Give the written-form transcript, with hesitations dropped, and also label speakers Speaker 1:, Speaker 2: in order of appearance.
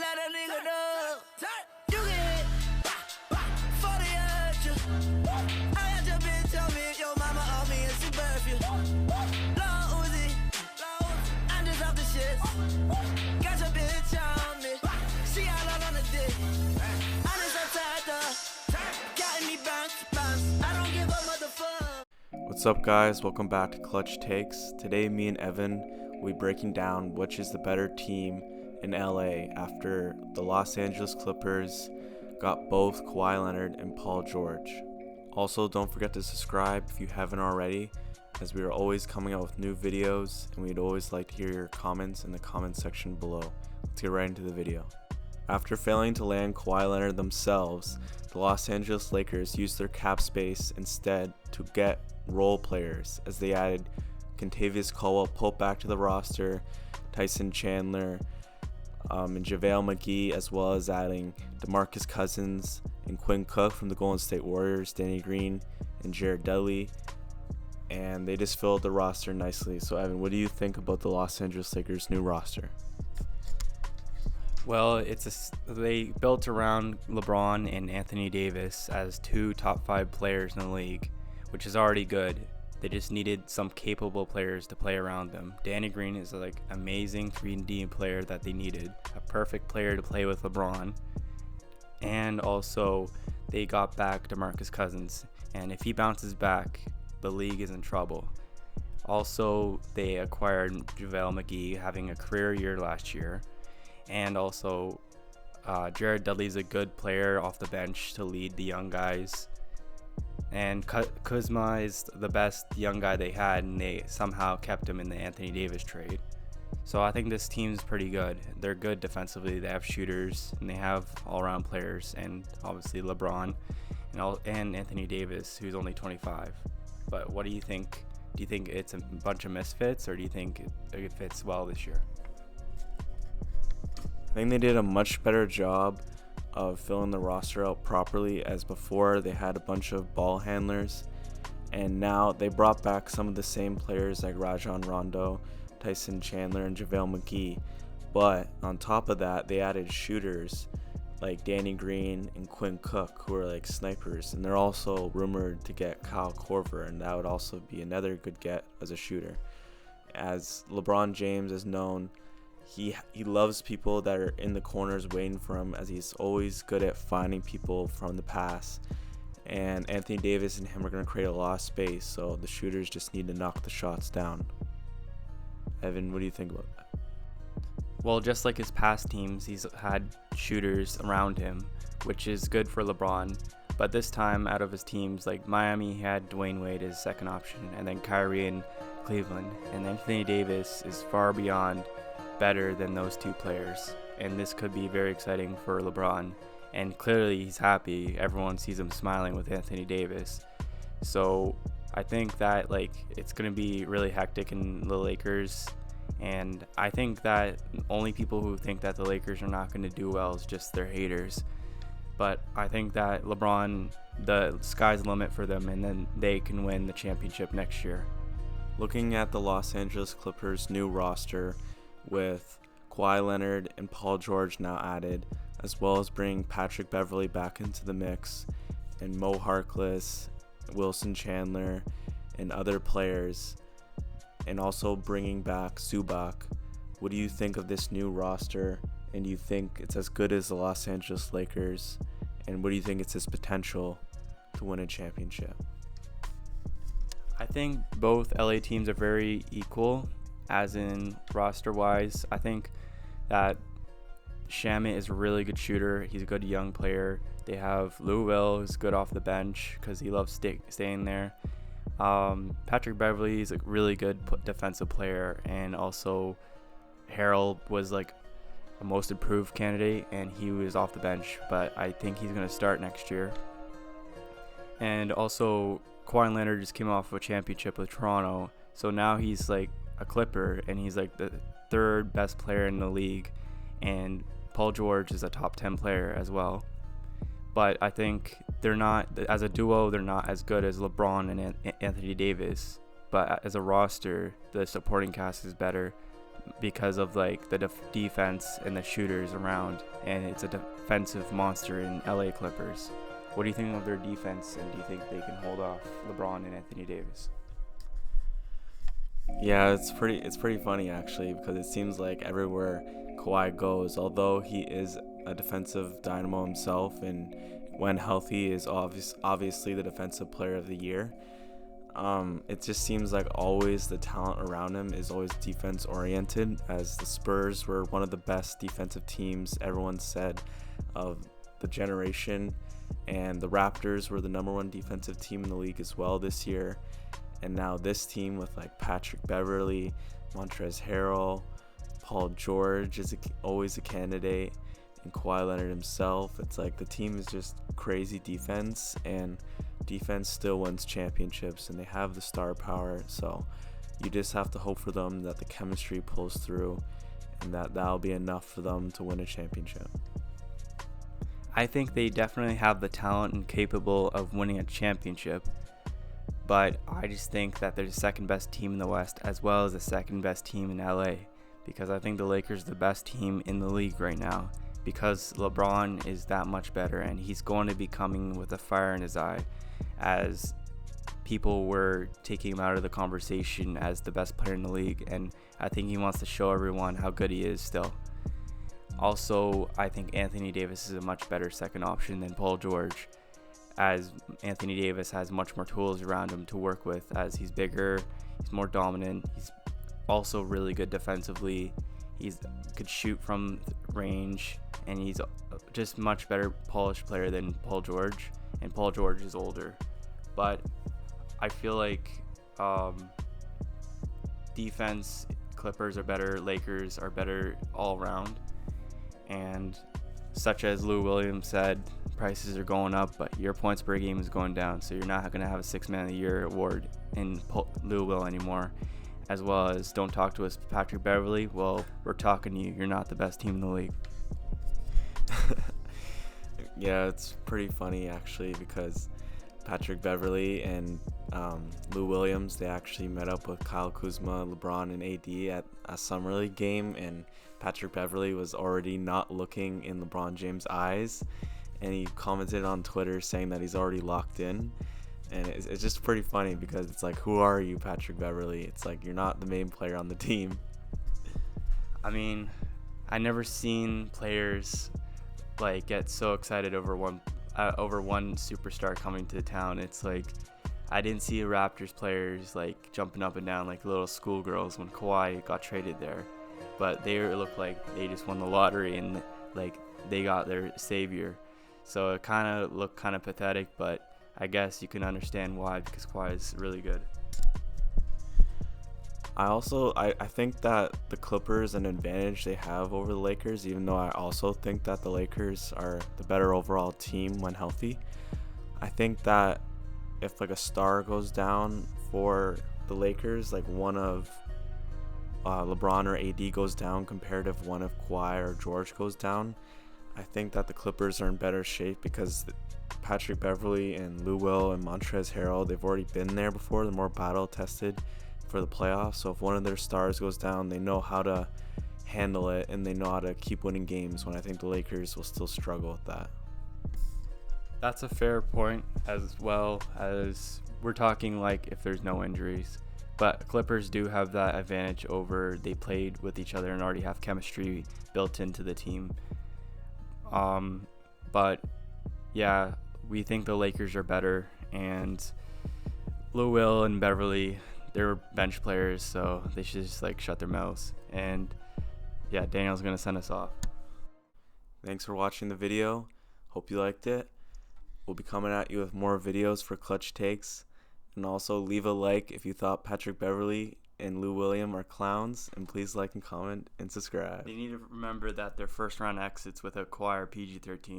Speaker 1: let a nigga know. You get hit for the urge. I got your bitch on me, your mama on me, and she perfume. Lil Uzi, I'm just off the shit. Got your bitch on me, she all up on the dick. I'm just so tired of got me bounce. I don't give a motherfucker.
Speaker 2: What's up, guys? Welcome back to Clutch Takes. Today, me and Evan will be breaking down which is the better team in LA after the Los Angeles Clippers got both Kawhi Leonard and Paul George. Also, don't forget to subscribe if you haven't already, as we are always coming out with new videos and we'd always like to hear your comments in the comment section below. Let's get right into the video. After failing to land Kawhi Leonard themselves, the Los Angeles Lakers used their cap space instead to get role players, as they added Kentavious Caldwell-Pope back to the roster, Tyson Chandler, and JaVale McGee, as well as adding DeMarcus Cousins and Quinn Cook from the Golden State Warriors, Danny Green and Jared Dudley, and they just filled the roster nicely. So Evan, what do you think about the Los Angeles Lakers' new roster?
Speaker 3: Well, they built around LeBron and Anthony Davis as two top 5 players in the league, which is already good. They just needed some capable players to play around them. Danny Green is like amazing 3D player that they needed, a perfect player to play with LeBron. And also they got back DeMarcus Cousins, and if he bounces back, the league is in trouble. Also, they acquired JaVale McGee, having a career year last year. And also, Jared Dudley is a good player off the bench to lead the young guys. And Kuzma is the best young guy they had, and they somehow kept him in the Anthony Davis trade. So I think this team's pretty good. They're good defensively. They have shooters, and they have all-around players, and obviously LeBron and Anthony Davis, who's only 25. But what do you think? Do you think it's a bunch of misfits, or do you think it fits well this year?
Speaker 2: I think they did a much better job of filling the roster out properly, as before they had a bunch of ball handlers, and now they brought back some of the same players like Rajon Rondo, Tyson Chandler, and JaVale McGee. But on top of that, they added shooters like Danny Green and Quinn Cook, who are like snipers, and they're also rumored to get Kyle Korver, and that would also be another good get as a shooter. As LeBron James is known, he loves people that are in the corners waiting for him, as he's always good at finding people from the pass. And Anthony Davis and him are going to create a lot of space, so the shooters just need to knock the shots down. Evan, what do you think about that?
Speaker 3: Well, just like his past teams, he's had shooters around him, which is good for LeBron. But this time, out of his teams, like Miami, he had Dwayne Wade as second option, and then Kyrie in Cleveland. And Anthony Davis is far beyond better than those two players, and this could be very exciting for LeBron. And clearly he's happy. Everyone sees him smiling with Anthony Davis. So I think that it's going to be really hectic in the Lakers, and I think that only people who think that the Lakers are not going to do well is just their haters. But I think that LeBron, the sky's the limit for them, and then they can win the championship next year.
Speaker 2: Looking at the Los Angeles Clippers' new roster, with Kawhi Leonard and Paul George now added, as well as bringing Patrick Beverley back into the mix, and Mo Harkless, Wilson Chandler, and other players, and also bringing back Zubac. What do you think of this new roster, and do you think it's as good as the Los Angeles Lakers, and what do you think it's its potential to win a championship?
Speaker 3: I think both LA teams are very equal, as in roster-wise. I think that Shamet is a really good shooter. He's a good young player. They have Lou Will, who's good off the bench because he loves staying there. Patrick Beverley is a really good defensive player, and also Harold was like a most improved candidate, and he was off the bench, but I think he's going to start next year. And also Kawhi Leonard just came off of a championship with Toronto, so now he's like a Clipper, and he's like the 3rd best player in the league, and Paul George is a top 10 player as well. But I think they're not, as a duo, they're not as good as LeBron and Anthony Davis, but as a roster, the supporting cast is better. because of like the defense and the shooters around, and it's a defensive monster in LA Clippers. What do you think of their defense, and do you think they can hold off LeBron and Anthony Davis?
Speaker 2: Yeah, it's pretty funny actually, because it seems like everywhere Kawhi goes, although he is a defensive dynamo himself, and when healthy is obviously the defensive player of the year. It just seems like always the talent around him is always defense oriented, as the Spurs were one of the best defensive teams everyone said of the generation, and the Raptors were the number one defensive team in the league as well this year. And now this team with like Patrick Beverley, Montrezl Harrell, Paul George is always a candidate, and Kawhi Leonard himself. It's like the team is just crazy defense, and defense still wins championships, and they have the star power. So you just have to hope for them that the chemistry pulls through, and that'll be enough for them to win a championship.
Speaker 3: I think they definitely have the talent and capable of winning a championship, but I just think that they're the second best team in the West as well as the second best team in LA, because I think the Lakers are the best team in the league right now, because LeBron is that much better, and he's going to be coming with a fire in his eye, as people were taking him out of the conversation as the best player in the league, and I think he wants to show everyone how good he is still. Also, I think Anthony Davis is a much better second option than Paul George, as Anthony Davis has much more tools around him to work with, as he's bigger, he's more dominant, he's also really good defensively, he's could shoot from range, and he's just much better polished player than Paul George, and Paul George is older. But I feel like defense, Clippers are better, Lakers are better all around, and such as Lou Williams said, prices are going up, but your points per game is going down, so you're not going to have a 6 Man of the Year award in Lou Will anymore. As well as don't talk to us, Patrick Beverley. Well, we're talking to you. You're not the best team in the league.
Speaker 2: Yeah, it's pretty funny actually, because Patrick Beverley and Lou Williams, they actually met up with Kyle Kuzma, LeBron, and AD at a Summer League game, and Patrick Beverley was already not looking in LeBron James' eyes, and he commented on Twitter saying that he's already locked in. And it's just pretty funny, because it's like, who are you, Patrick Beverley? It's like, you're not the main player on the team.
Speaker 3: I mean, I never seen players like get so excited over one superstar coming to town. It's like, I didn't see Raptors players like jumping up and down like little schoolgirls when Kawhi got traded there, but they looked like they just won the lottery and like they got their savior. So it kind of looked kind of pathetic, but I guess you can understand why, because Kawhi is really good.
Speaker 2: I think that the Clippers, an advantage they have over the Lakers, even though I also think that the Lakers are the better overall team when healthy. I think that if like a star goes down for the Lakers, like one of LeBron or AD goes down compared to if one of Kawhi or George goes down, I think that the Clippers are in better shape, because Patrick Beverley and Lou Will and Montrezl Harrell, they've already been there before. They're more battle tested for the playoffs. So if one of their stars goes down, they know how to handle it, and they know how to keep winning games, when I think the Lakers will still struggle with that.
Speaker 3: That's a fair point, as well as we're talking like if there's no injuries. But Clippers do have that advantage over, they played with each other and already have chemistry built into the team. But yeah, we think the Lakers are better, and Lou Will and Beverly, they're bench players, so they should just like shut their mouths. And yeah, Daniel's gonna send us off.
Speaker 2: Thanks for watching the video. Hope you liked it. We'll be coming at you with more videos for Clutch Takes, and also leave a like if you thought Patrick Beverley and Lou Williams are clowns, and please like and comment and subscribe.
Speaker 3: They need to remember that their first round exits with a Kawhi or PG-13.